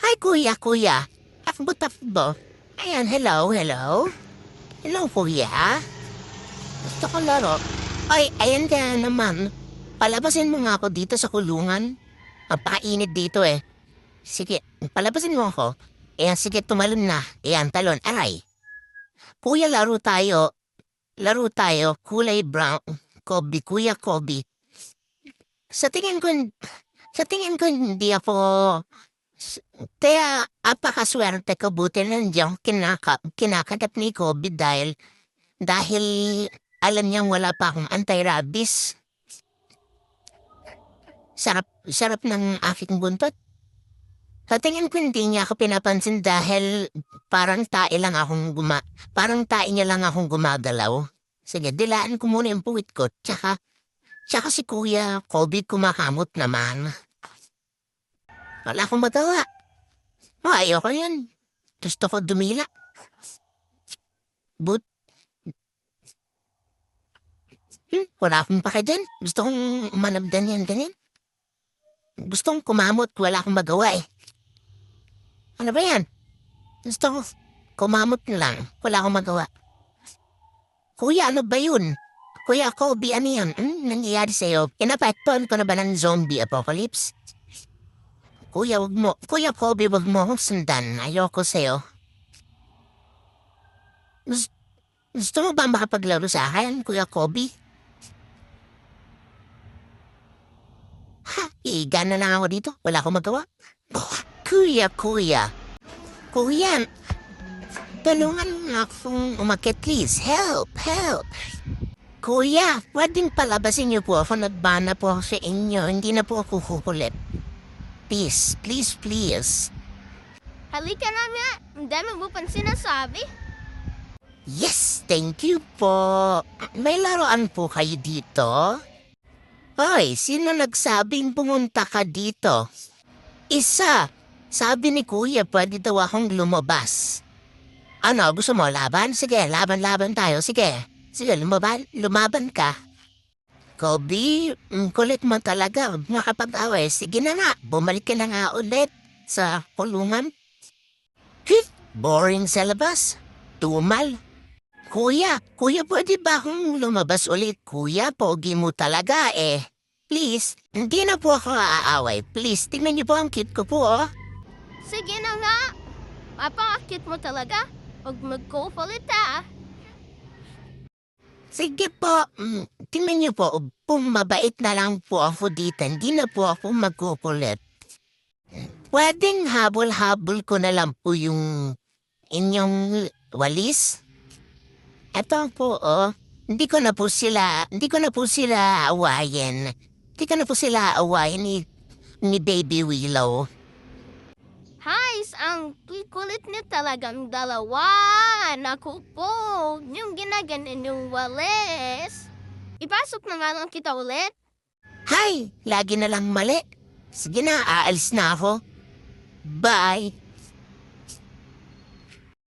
Hi, kuya. Takbo. Ayan, hello. Hello, kuya. Gusto ko laro. Ay, ayan ka naman. Palabasin mo nga ako dito sa kulungan. Ang painit dito eh. Sige, palabasin mo ako. Ayan, sige, tumalon na. Ayan, talon. Aray. Kuya, laro tayo. Laro tayo. Kulay brown. Kobe, kuya Kobe. Sa tingin ko, hindi ako. Kaya apakaswerte ko buti nandiyan kinakagat ni Kobe dahil alam niyang wala pa akong anti-rabies. Sarap ng aking buntot. Sa tingin ko hindi niya ako pinapansin dahil parang tae niya lang akong gumagalaw. Sige, dilaan ko muna yung puwit ko. Tsaka si Kuya Kobe kumakamot naman. Wala akong magawa. Ayoko yan. Gusto ko dumila. But, wala akong pake dyan. Gusto kong manabdan yan, ganyan. Gusto kong kumamot, wala akong magawa eh. Ano ba yan? Gusto ko kumamot lang, wala akong magawa. Kuya, ano ba yun? Kuya Kobe, ano yan? Nangyayari sa'yo? Inapektuhan ko na ba ng zombie apocalypse? Kuya Kobe, wag mo akong sundan. Ayoko sa'yo. Gusto mo ba makapaglaro sa akin, Kuya Kobe? Ha, iga na lang ako dito. Wala akong magawa. Kuya. Kuya, tulungan mo akong umakyat, please. Help. Kuya, pwedeng palabasin niyo po ako. Nagbana po ako sa inyo. Hindi na po ako kukulit. Please. Halika na nga. Ang dami mo pang sinasabi. Yes, thank you po. May laruan po kayo dito? Hoy, sino nagsabing pumunta ka dito? Isa. Sabi ni Kuya, pwede daw akong lumabas. Ano, gusto mo laban? Sige, laban tayo. Sige, lumaban ka. Kobe, kulit mo talaga. Makapag-away. Sige na nga, bumalik ka na nga ulit sa kulungan. Boring sa labas. Tumal. Kuya, pwede ba akong lumabas ulit? Kuya, pogi mo talaga eh. Please, hindi na po ako aaway. Please, tingnan niyo po ang cute ko po, oh. Sige na nga. Mapakakit mo talaga. Huwag mag-go-fulit ah. Sige po, tingnan niyo po, mabait na lang po ako dito. Hindi na po ako magkukulit. Pwedeng habol-habol ko na lang po yung inyong walis? Eto po, oh. Hindi ko na po sila awayin. Hindi ko na po sila awayin ni Baby Willow. Hays, ang kulit niyo talagang dalawa. Naku po, yung ginaganon yung walis. Ipasok na nga lang kita ulit. Hay, lagi na lang mali. Sige na, aalis na ako. Bye.